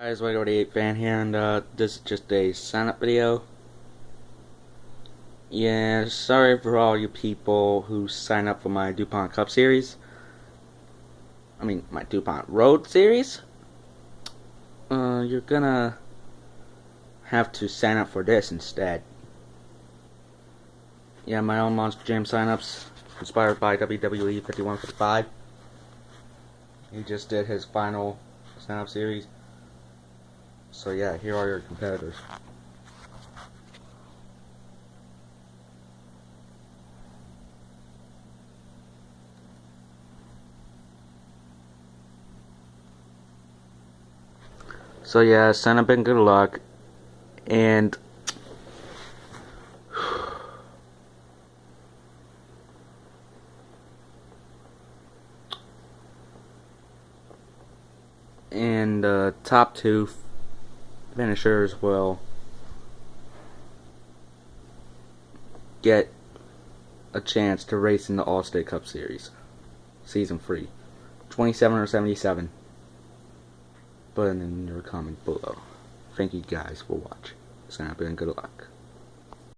Guys, Wade88 fan here, and this is just a sign-up video. Yeah, sorry for all you people who sign up for my DuPont Cup Series. I mean, my DuPont Road Series. You're gonna have to sign up for this instead. Yeah, my own Monster Jam sign-ups, inspired by WWE 5155. He just did his final sign-up series. So yeah, here are your competitors. So yeah, sign up and good luck. And the top two finishers will get a chance to race in the Allstate Cup Series, season 3, 27 or 77. Put in your comment below. Thank you guys for watching. Sign up and good luck.